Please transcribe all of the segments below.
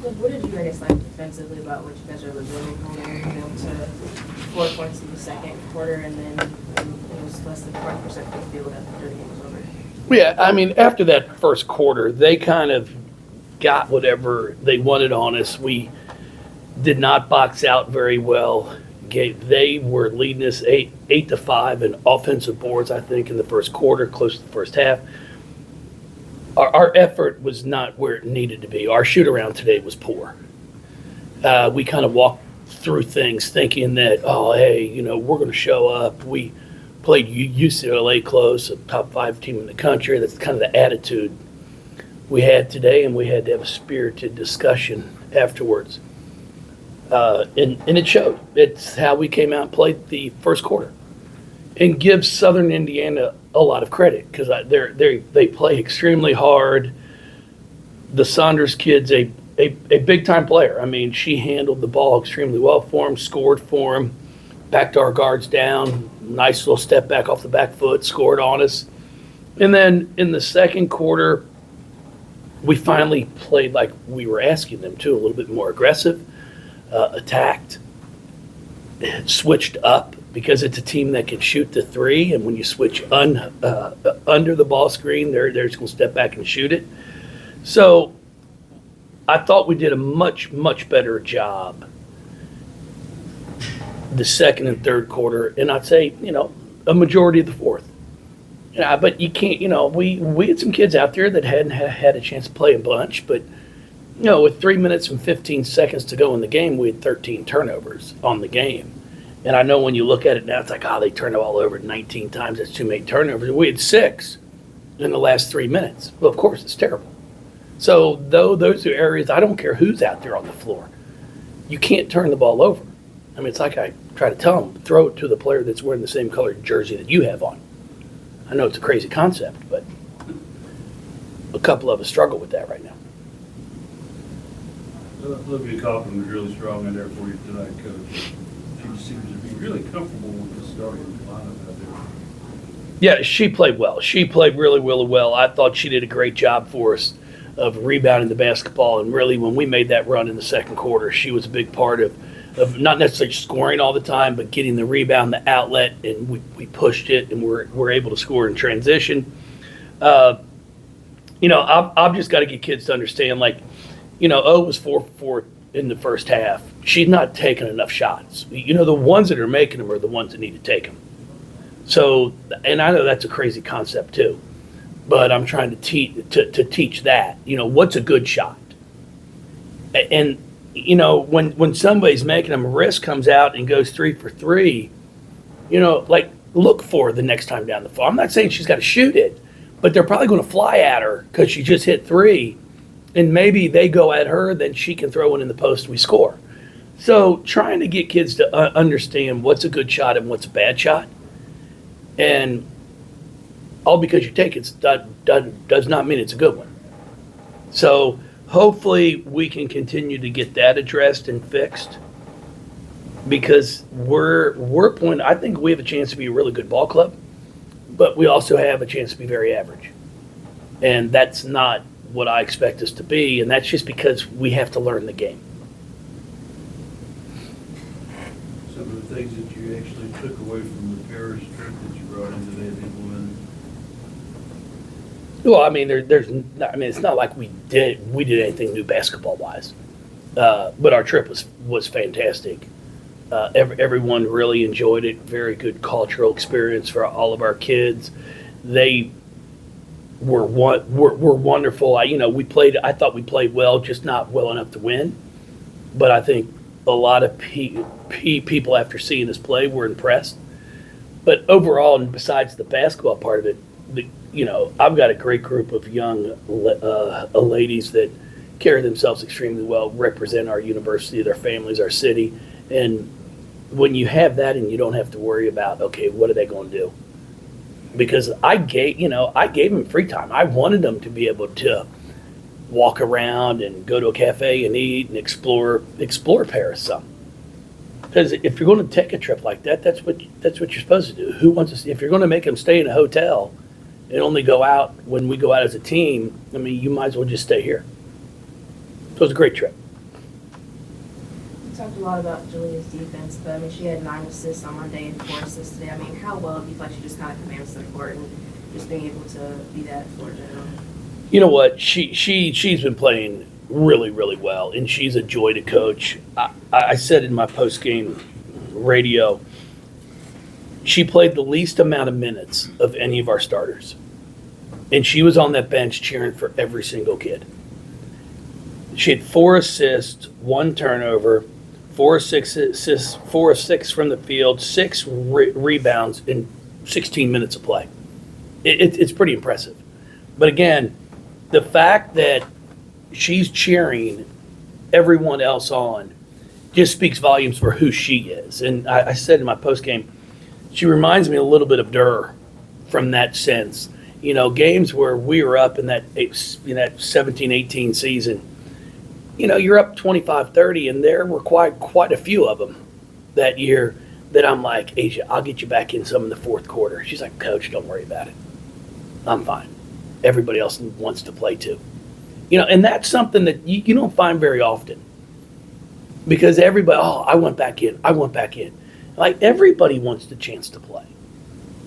What did you guys like defensively about what you guys are doing holding to 4 points in the second quarter, and then it was less than 40% from the field after the game was over? Yeah, I mean, after that first quarter, they kind of got whatever they wanted on us. We did not box out very well. They were leading us 8-5 in offensive boards, I think, in the first quarter, close to the first half. Our effort was not where it needed to be. Our shoot around today was poor. We kind of walked through things thinking that, oh, hey, we're going to show up. We played UCLA close, a top 5 team in the country. That's kind of the attitude we had today, and we had to have a spirited discussion afterwards. And it showed. It's how we came out and played the first quarter. And give Southern Indiana a lot of credit because they play extremely hard. The Saunders kid's a big-time player. I mean, she handled the ball extremely well for him, scored for him, backed our guards down, nice little step back off the back foot, scored on us. And then in the second quarter, we finally played like we were asking them to, a little bit more aggressive, attacked, switched up because it's a team that can shoot the three, and when you switch under the ball screen, they're just going to step back and shoot it. So I thought we did a much, much better job the second and third quarter, and I'd say, a majority of the fourth. Yeah, but you can't, we had some kids out there that hadn't had a chance to play a bunch, but, with 3 minutes and 15 seconds to go in the game, we had 13 turnovers on the game. And I know when you look at it now, it's like, they turned the ball over 19 times. That's too many turnovers. We had 6 in the last 3 minutes. Well, of course, it's terrible. So, those are areas, I don't care who's out there on the floor. You can't turn the ball over. I mean, it's like I try to tell them, throw it to the player that's wearing the same colored jersey that you have on. I know it's a crazy concept, but a couple of us struggle with that right now. Olivia Coughlin was really strong in there for you tonight, Coach. She seems to be really comfortable with the starting lineup out there. Yeah, she played well. She played really, really well. I thought she did a great job for us of rebounding the basketball, and really when we made that run in the second quarter, she was a big part of not necessarily scoring all the time, but getting the rebound, the outlet, and we pushed it, and we're able to score in transition. I've just got to get kids to understand, O was 4-for-4 in the first half. She's not taking enough shots. The ones that are making them are the ones that need to take them. So, and I know that's a crazy concept too, but I'm trying to teach that. What's a good shot? And when somebody's making them, risk comes out and goes 3 for 3, look for the next time down the floor. I'm not saying she's got to shoot it, but they're probably going to fly at her because she just hit 3, and maybe they go at her, then she can throw one in the post and we score. So trying to get kids to understand what's a good shot and what's a bad shot, and all because you take it does not mean it's a good one. So hopefully we can continue to get that addressed and fixed, because I think we have a chance to be a really good ball club, but we also have a chance to be very average. And that's not what I expect us to be, and that's just because we have to learn the game. Some of the things that you actually took away from the Paris trip that you brought in today and implemented? Well, I mean, it's not like we did anything new basketball wise, but our trip was fantastic. Everyone really enjoyed it. Very good cultural experience for all of our kids. They were wonderful. I thought we played well, just not well enough to win. But I think a lot of people after seeing us play were impressed. But overall, and besides the basketball part of it, I've got a great group of young ladies that carry themselves extremely well, represent our university, their families, our city. And when you have that and you don't have to worry about, okay, what are they going to do? Because I gave them free time. I wanted them to be able to walk around and go to a cafe and eat and explore Paris some. Because if you're going to take a trip like that, that's what you're supposed to do. Who wants to? If you're going to make them stay in a hotel and only go out when we go out as a team, I mean, you might as well just stay here. So it was a great trip. talked a lot about Julia's defense, but I mean, she had 9 assists on Monday and 4 assists today. I mean, how well do you feel like she just kind of commands the court and just being able to be that floor general? You know what? She's been playing really, really well, and she's a joy to coach. I said in my post-game radio, she played the least amount of minutes of any of our starters, and she was on that bench cheering for every single kid. She had 4 assists, 1 turnover, 4 of 6 assists, 4 of 6 from the field, 6 rebounds in 16 minutes of play. It's pretty impressive. But again, the fact that she's cheering everyone else on just speaks volumes for who she is. And I said in my postgame, she reminds me a little bit of Durr from that sense. You know, games where we were up in that 17-18 season, you know, you're up 25-30, and there were quite a few of them that year that I'm like, Asia, I'll get you back in some in the fourth quarter. She's like, Coach, don't worry about it. I'm fine. Everybody else wants to play too. You know, and that's something that you don't find very often, because everybody, I went back in. Like, everybody wants the chance to play.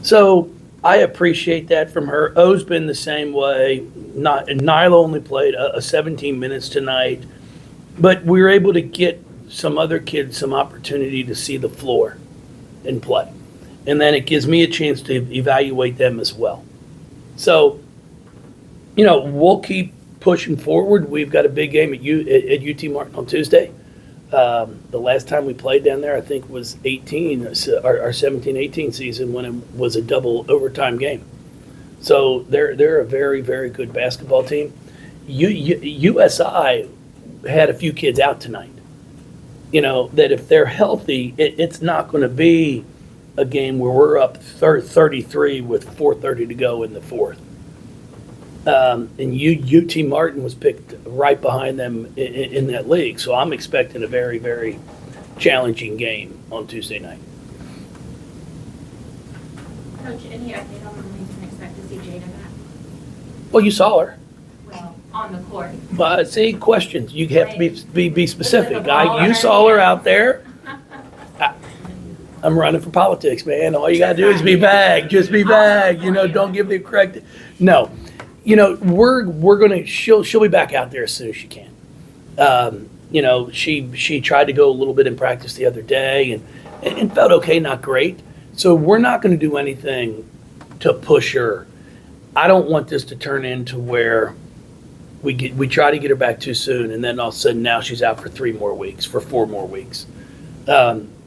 So I appreciate that from her. O's been the same way. Nyla only played 17 minutes tonight, but we were able to get some other kids some opportunity to see the floor and play. And then it gives me a chance to evaluate them as well. So, you know, we'll keep pushing forward. We've got a big game at UT Martin on Tuesday. The last time we played down there, I think, was our 17-18 season, when it was a double overtime game. So they're a very, very good basketball team. USI had a few kids out tonight. You know, that if they're healthy, it's not going to be a game where we're up 33 with 4:30 to go in the fourth. And UT Martin was picked right behind them in that league. So I'm expecting a very, very challenging game on Tuesday night. Coach, any update on when we can expect to see Jada back? Well, you saw her. Well, on the court. See, questions. You have to be specific. With the ball You or saw her anything? out there. I'm running for politics, man. All you got to do is be vague. Just be vague. You know, don't give the correct. No. You know, we're gonna. She'll be back out there as soon as she can. You know, she tried to go a little bit in practice the other day and felt okay, not great. So we're not going to do anything to push her. I don't want this to turn into where we try to get her back too soon, and then all of a sudden now she's out for 4 more weeks.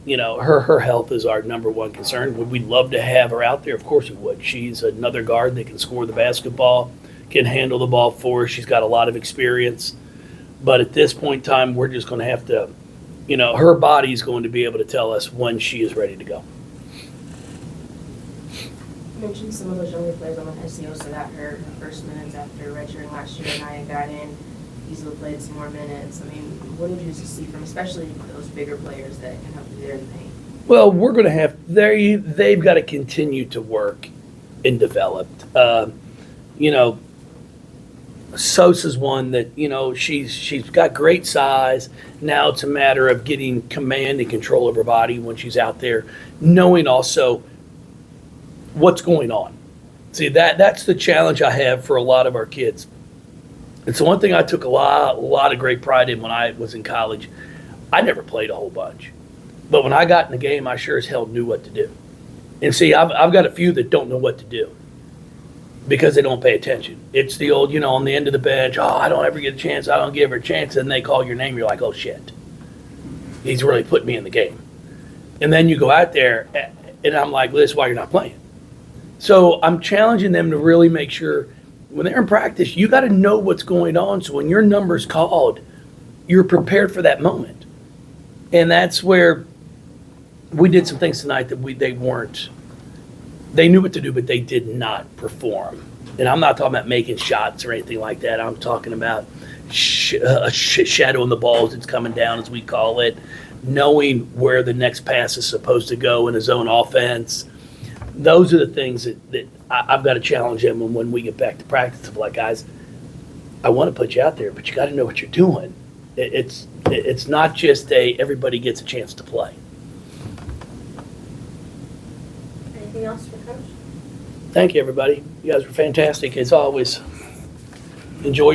You know, her health is our number one concern. Would we love to have her out there? Of course we would. She's another guard that can score the basketball, can handle the ball for us. She's got a lot of experience. But at this point in time, we're just going to have to, you know, her body's going to be able to tell us when she is ready to go. You mentioned some of those younger players on the SEO, so that her first minutes after redshirting last year, and I got in, easily played some more minutes. I mean, what did you see from especially those bigger players that can help you there in the paint? Well, we're going to have they've got to continue to work and develop. You know, Sosa's one that, you know, she's got great size. Now it's a matter of getting command and control of her body when she's out there, knowing also what's going on. See, that's the challenge I have for a lot of our kids. It's the one thing I took a lot of great pride in when I was in college. I never played a whole bunch. But when I got in the game, I sure as hell knew what to do. And see, I've got a few that don't know what to do because they don't pay attention. It's the old, you know, on the end of the bench, I don't ever get a chance, I don't give her a chance, and they call your name, you're like, oh shit. He's really put me in the game. And then you go out there, and I'm like, well, this is why you're not playing. So I'm challenging them to really make sure when they're in practice, you got to know what's going on, so when your number's called, you're prepared for that moment. And that's where we did some things tonight that they knew what to do, but they did not perform. And I'm not talking about making shots or anything like that. I'm talking about shadowing the balls that's coming down, as we call it, knowing where the next pass is supposed to go in a zone offense. Those are the things that I've got to challenge them when we get back to practice. Of like, guys, I want to put you out there, but you got to know what you're doing. It's not just everybody gets a chance to play. Anything else for Coach? Thank you, everybody. You guys were fantastic as always. Enjoy your